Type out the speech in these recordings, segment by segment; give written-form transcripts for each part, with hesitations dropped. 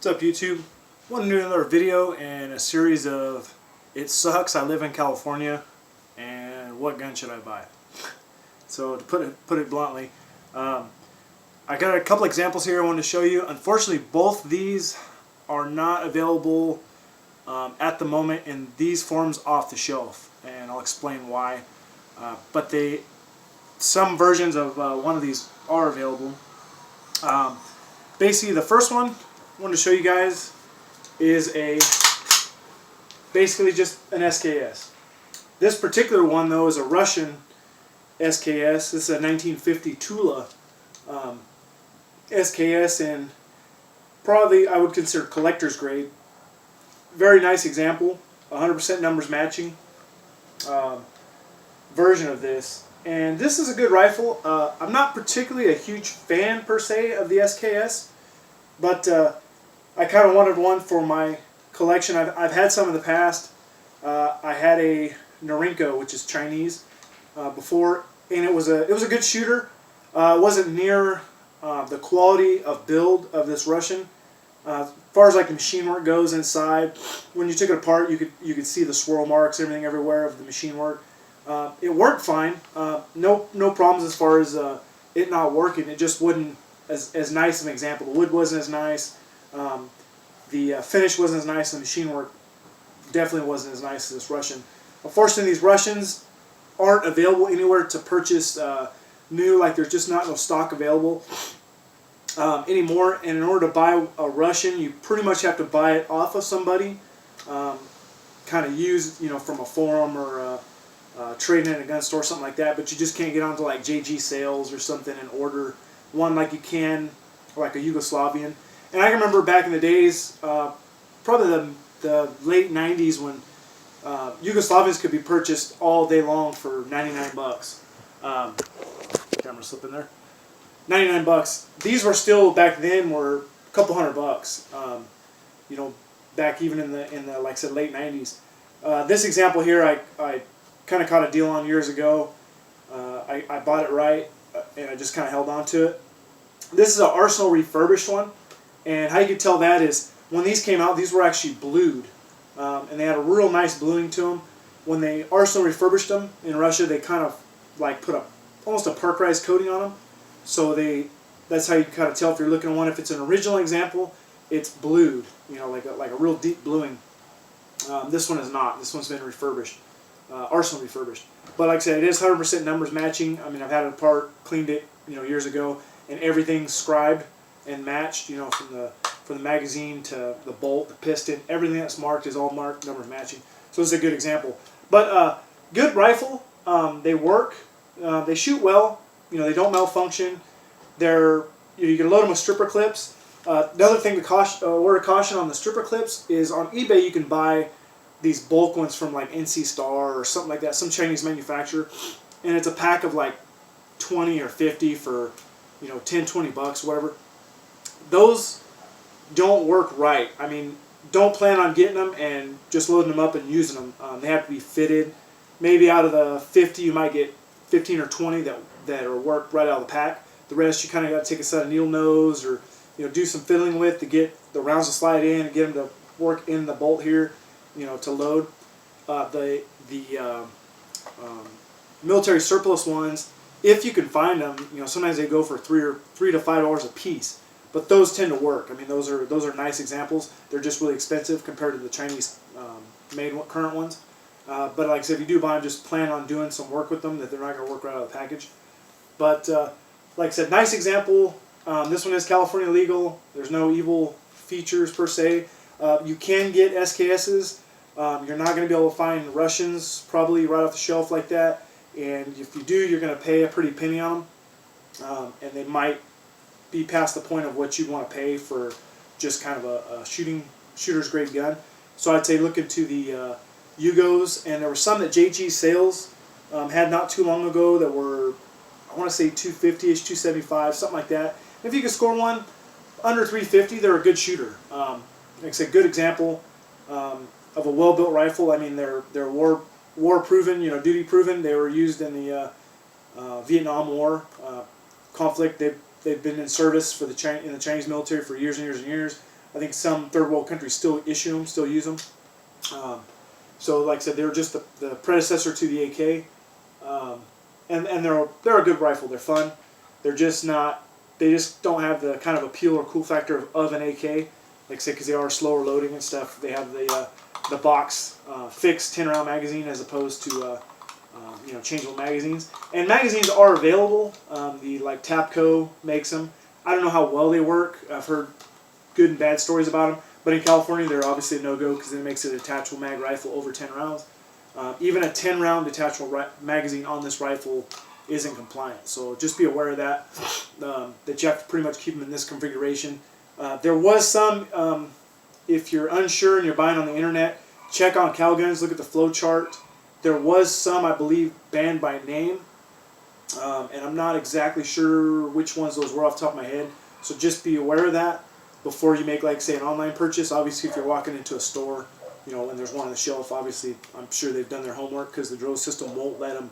What's up, YouTube? Want to do another video and a series of "It sucks, I live in California, and what gun should I buy?" So to put it bluntly, I got a couple examples here I wanted to show you. Unfortunately, both these are not available at the moment in these forms off the shelf, and I'll explain why. But some versions of one of these are available. Basically, the first one I want to show you guys is basically just an SKS. This particular one, though, is a Russian SKS. This is a 1950 Tula SKS, and probably I would consider collector's grade. Very nice example, 100% numbers matching version of this. And this is a good rifle. I'm not particularly a huge fan per se of the SKS, but I kind of wanted one for my collection. I've had some in the past. I had a Norinco, which is Chinese, before, and it was a good shooter. It wasn't near the quality of build of this Russian. As far as like the machine work goes inside, when you took it apart, you could see the swirl marks, everything everywhere of the machine work. It worked fine. No problems as far as it not working. It just wasn't as nice of an example. The wood wasn't as nice. The finish wasn't as nice. The machine work definitely wasn't as nice as this Russian. Unfortunately, these Russians aren't available anywhere to purchase new. Like, there's just not no stock available anymore. And in order to buy a Russian, you pretty much have to buy it off of somebody, kind of used, from a forum or trading in a gun store, something like that. But you just can't get onto like JG sales or something and order one like you can like a Yugoslavian. And I remember back in the days, probably the late 90s, when Yugoslavians could be purchased all day long for 99 bucks. Camera slipping there. 99 bucks. These were still, back then, were a couple $100. Back even in the like I said, late 90s. This example here, I kind of caught a deal on years ago. I bought it right, and I just kind of held on to it. This is an Arsenal refurbished one, and how you could tell that is when these came out, these were actually blued, and they had a real nice bluing to them. When they Arsenal refurbished them in Russia, they kind of like put almost a parkerized coating on them. So that's how you kind of tell if you're looking at one. If it's an original example, it's blued, like a real deep bluing. This one is not. This one's been refurbished, Arsenal refurbished. But like I said, it is 100% numbers matching. I mean, I've had it apart, cleaned it, years ago, and everything's scribed and matched. From the magazine to the bolt, the piston, everything that's marked is all marked, numbers matching. So it's a good example. But good rifle. They work. They shoot well. They don't malfunction. You can load them with stripper clips. Another thing word of caution on the stripper clips is on eBay you can buy these bulk ones from like NC Star or something like that, some Chinese manufacturer, and it's a pack of like 20 or 50 for 10, 20 bucks, whatever. Those don't work right. I mean, don't plan on getting them and just loading them up and using them. They have to be fitted. Maybe out of the 50 you might get 15 or 20 that are worked right out of the pack. The rest you kind of got to take a set of needle nose or do some fiddling with to get the rounds to slide in and get them to work in the bolt here, to load. The military surplus ones, if you can find them, sometimes they go for $3 to $5 a piece, but those tend to work. I mean, those are nice examples. They're just really expensive compared to the Chinese made current ones. But like I said, if you do buy them, just plan on doing some work with them, that they're not going to work right out of the package. But like I said, nice example. This one is California legal. There's no evil features per se. You can get SKSs. You're not going to be able to find Russians probably right off the shelf like that. And if you do, you're going to pay a pretty penny on them. And they might be past the point of what you'd want to pay for just kind of a shooter's grade gun. So I'd say look into the Yugos. And there were some that JG Sales had not too long ago that were, I want to say 250-ish, 275, something like that. And if you can score one under 350, they're a good shooter. Like I said, good example of a well-built rifle. I mean, they're war-proven, duty-proven. They were used in the Vietnam War conflict. They've been in service for in the Chinese military for years and years and years. I think some third world countries still issue them, still use them. So like I said, they're just the predecessor to the AK, and they're a good rifle. They're fun. They're just not. They just don't have the kind of appeal or cool factor of an AK. Like I said, because they are slower loading and stuff. They have the box fixed 10-round magazine as opposed to changeable magazines. And magazines are available. The Tapco makes them. I don't know how well they work. I've heard good and bad stories about them. But in California, they're obviously a no-go because it makes it a detachable mag rifle over 10 rounds. Even a 10-round detachable magazine on this rifle isn't compliant. So just be aware of that, that you have to pretty much keep them in this configuration. There was some, if you're unsure and you're buying on the internet, check on Calguns, look at the flow chart. There was some, I believe, banned by name. And I'm not exactly sure which ones those were off the top of my head. So just be aware of that before you make, like, say, an online purchase. Obviously, if you're walking into a store, and there's one on the shelf, obviously, I'm sure they've done their homework because the DROS system won't let them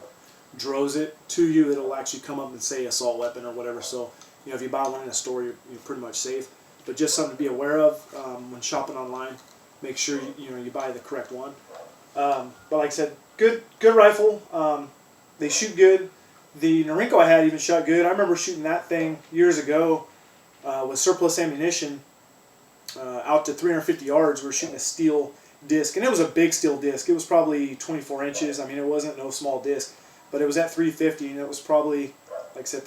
DROS it to you. It'll actually come up and say assault weapon or whatever. So, if you buy one in a store, you're pretty much safe. But just something to be aware of when shopping online. Make sure you buy the correct one. But like I said, good rifle. They shoot good. The Norinco I had even shot good. I remember shooting that thing years ago with surplus ammunition out to 350 yards. We were shooting a steel disc, and it was a big steel disc. It was probably 24 inches. I mean, it wasn't no small disc, but it was at 350, and it was probably, like I said,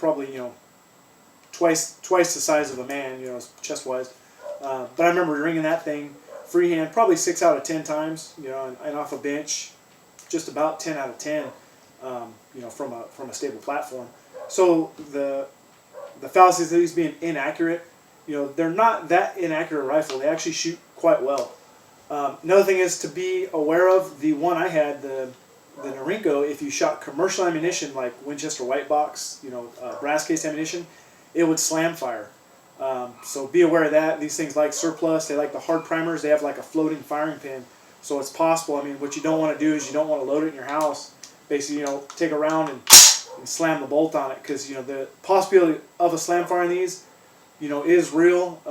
twice the size of a man, chest wise. But I remember ringing that thing freehand probably 6 out of 10 times, and off a bench, just about 10 out of 10. From a stable platform. So the fallacies of these being inaccurate, they're not that inaccurate rifle. They actually shoot quite well. Another thing is to be aware of the one I had, the Norinco. If you shot commercial ammunition like Winchester white box, brass case ammunition, it would slam fire. So be aware of that. These things like surplus, they like the hard primers. They have like a floating firing pin, so it's possible. I mean, what you don't want to do is you don't want to load it in your house. Basically, take a round and slam the bolt on it, because the possibility of a slam fire in these, is real.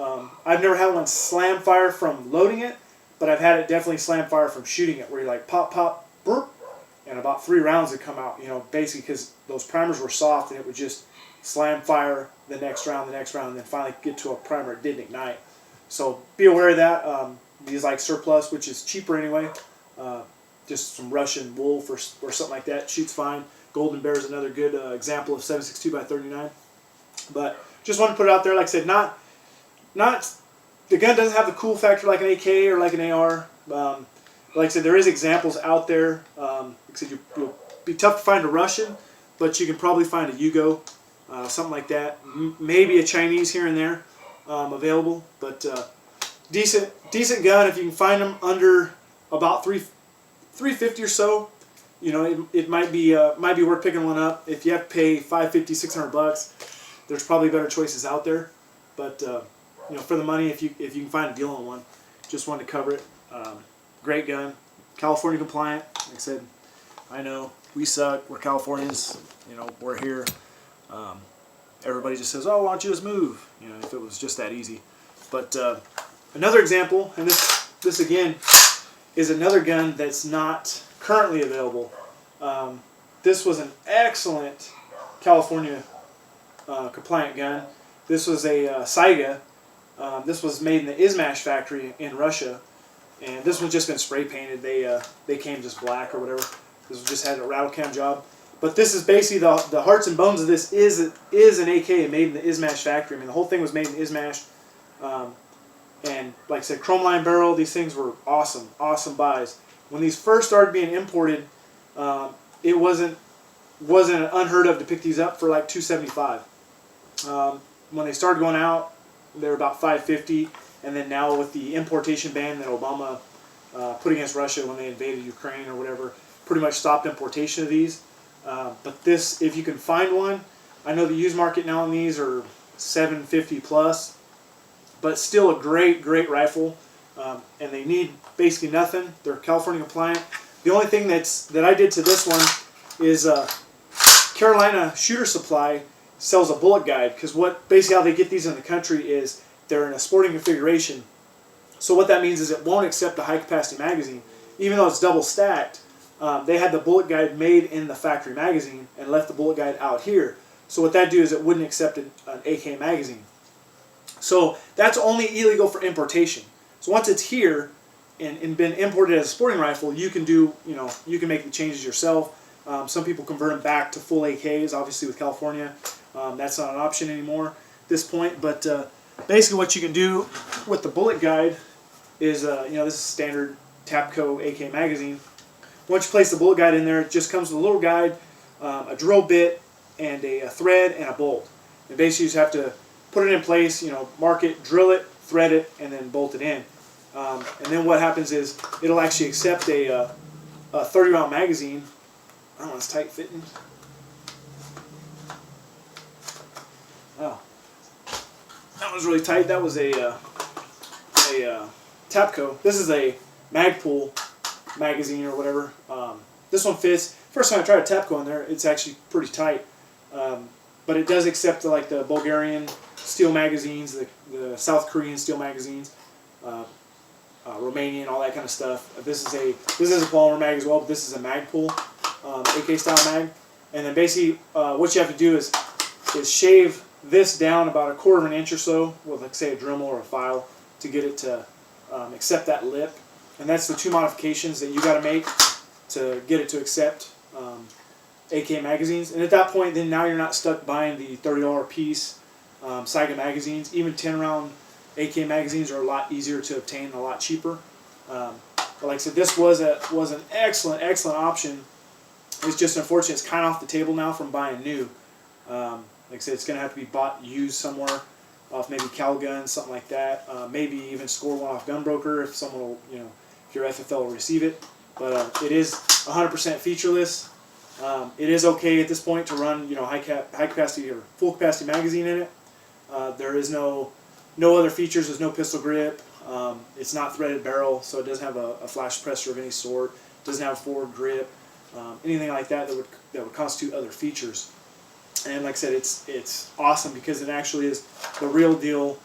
I've never had one slam fire from loading it, but I've had it definitely slam fire from shooting it, where you're like pop, pop, burp, and about 3 rounds would come out. Basically because those primers were soft, and it would just slam fire the next round, and then finally get to a primer it didn't ignite. So be aware of that. These like surplus, which is cheaper anyway. Just some Russian wolf or something like that shoots fine. Golden Bear is another good example of 7.62 by 39. But just want to put it out there. Like I said, not the gun doesn't have the cool factor like an AK or like an AR. Like I said, there is examples out there. Like I said, you'll be tough to find a Russian, but you can probably find a Yugo, something like that. Maybe a Chinese here and there available, but decent gun if you can find them under about 350 or so. It might be worth picking one up. If you have to pay $550, $600, there's probably better choices out there. But for the money, if you can find a deal on one, just wanted to cover it. Great gun, California compliant. Like I said, I know we suck. We're Californians. We're here. Everybody just says, "Oh, why don't you just move?" If it was just that easy. But another example, and this again is another gun that's not currently available. This was an excellent California compliant gun. This was a Saiga. This was made in the Izmash factory in Russia, and this one's just been spray painted. They came just black or whatever. This one just had a rattle cam job. But this is basically the hearts and bones of this is an AK made in the Izmash factory. I mean, the whole thing was made in Izmash. And like I said, chrome line barrel, these things were awesome buys. When these first started being imported, it wasn't unheard of to pick these up for like $275. When they started going out, they were about $550, and then now with the importation ban that Obama put against Russia when they invaded Ukraine or whatever, pretty much stopped importation of these. But this, if you can find one, I know the used market now on these are $750 plus. But still a great rifle, and they need basically nothing. They're California compliant. The only thing that I did to this one is Carolina Shooter Supply sells a bullet guide, because basically how they get these in the country is they're in a sporting configuration, So what that means is it won't accept the high capacity magazine, even though it's double stacked. They had the bullet guide made in the factory magazine and left the bullet guide out here. So what that do is it wouldn't accept an AK magazine. So that's only illegal for importation. So once it's here and been imported as a sporting rifle, you can do, you can make the changes yourself. Some people convert them back to full AKs. Obviously with California, that's not an option anymore at this point. But basically what you can do with the bullet guide is, this is standard Tapco AK magazine. Once you place the bullet guide in there, it just comes with a little guide, a drill bit, and a thread and a bolt. And basically you just have to put it in place, mark it, drill it, thread it, and then bolt it in. And then what happens is it'll actually accept a 30-round magazine. I don't know, it's tight fitting. Oh, that was really tight. That was a Tapco. This is a Magpul magazine or whatever. This one fits. First time I tried a Tapco in there, it's actually pretty tight. But it does accept the Bulgarian steel magazines, the South Korean steel magazines, Romanian, all that kind of stuff. This is a polymer mag as well, but this is a Magpul AK style mag. And then basically what you have to do is shave this down about 1/4 inch or so with, like, say, a Dremel or a file to get it to accept that lip. And that's the 2 modifications that you got to make to get it to accept AK magazines. And at that point, then now you're not stuck buying the $30 piece Saiga magazines. Even 10-round AK magazines are a lot easier to obtain, a lot cheaper. But like I said, this was an excellent option. It's just unfortunate it's kind of off the table now from buying new. Like I said, it's going to have to be bought used somewhere, off maybe Calgun, something like that. Maybe even score one off Gunbroker if someone will, if your FFL will receive it. But it is 100% featureless. It is okay at this point to run, high capacity or full capacity magazine in it. There is no other features. There's no pistol grip. It's not threaded barrel, so it doesn't have a flash suppressor of any sort. It doesn't have forward grip. Anything like that would constitute other features. And like I said, it's awesome because it actually is the real deal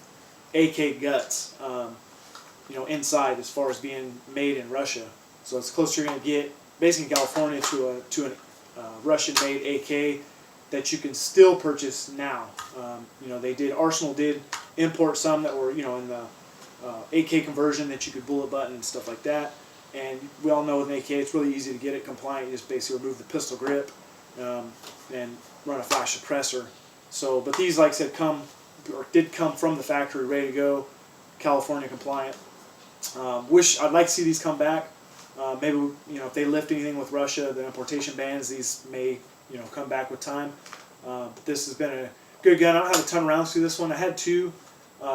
AK guts, inside as far as being made in Russia. So it's close you're going to get, basically in California, to a Russian-made AK that you can still purchase now. Arsenal did import some that were, in the AK conversion that you could bullet button and stuff like that. And we all know with an AK, it's really easy to get it compliant. You just basically remove the pistol grip and run a flash suppressor. So, but these, like I said, did come from the factory, ready to go, California compliant. I'd like to see these come back. Maybe if they lift anything with Russia, the importation bans, these may come back with time. But this has been a good gun. I don't have a ton of rounds through this one. I had 2.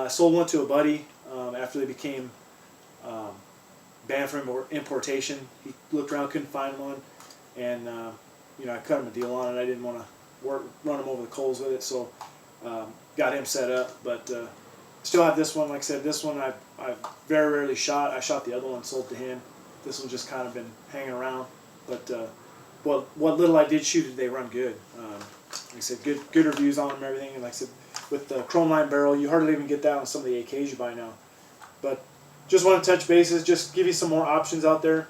Sold one to a buddy after they became banned from importation. He looked around, couldn't find one, and I cut him a deal on it. I didn't want to run him over the coals with it, so got him set up. But still have this one. Like I said, this one I've very rarely shot. I shot the other one, sold to him. This one's just kind of been hanging around. But what little I did shoot, they run good. Like I said, good reviews on them and everything. And like I said, with the chrome line barrel, you hardly even get that on some of the AKs you buy now. But just want to touch bases, just give you some more options out there.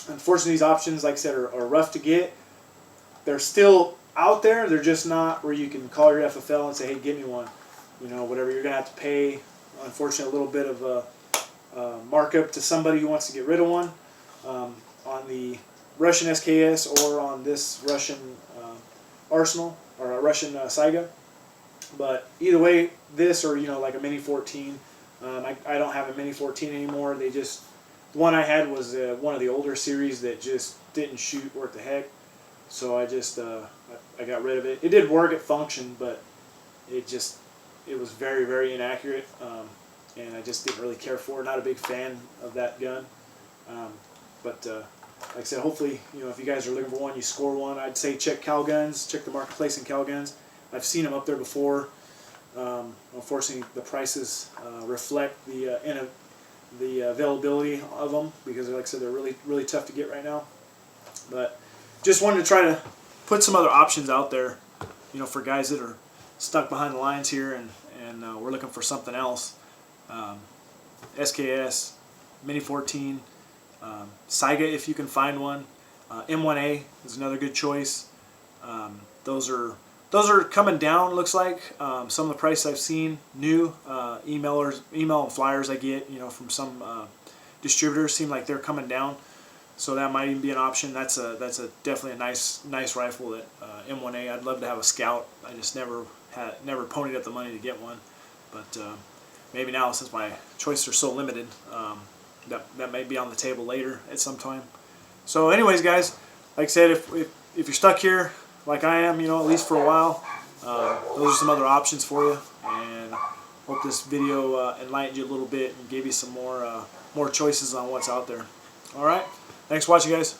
Unfortunately, these options, like I said, are rough to get. They're still out there. They're just not where you can call your FFL and say, hey, give me one. Whatever. You're going to have to pay, unfortunately, a little bit of a markup to somebody who wants to get rid of one on the Russian SKS or on this Russian Arsenal or a Russian Saiga. But either way, this or like a Mini 14. I don't have a Mini 14 anymore. The one I had was one of the older series that just didn't shoot worth the heck. So I just I got rid of it. It did work, it functioned, but it was very, very inaccurate. And I just didn't really care for it. Not a big fan of that gun. But like I said, hopefully, if you guys are looking for one, you score one. I'd say check Calguns, check the marketplace in Calguns. I've seen them up there before. Unfortunately, the prices reflect the availability of them because, like I said, they're really, really tough to get right now. But just wanted to try to put some other options out there, for guys that are stuck behind the lines here and we're looking for something else. SKS, Mini 14, Saiga if you can find one. M1A is another good choice. Those are coming down. Looks like some of the prices I've seen new email and flyers I get, you know, from some distributors seem like they're coming down. So that might even be an option. That's definitely a nice rifle. That M1A. I'd love to have a Scout. I just never ponied up the money to get one. But maybe now, since my choices are so limited, that may be on the table later at some time. So anyways, guys, like I said, if you're stuck here like I am, you know, at least for a while, those are some other options for you. And hope this video enlightened you a little bit and gave you some more choices on what's out there. All right, thanks for watching, guys.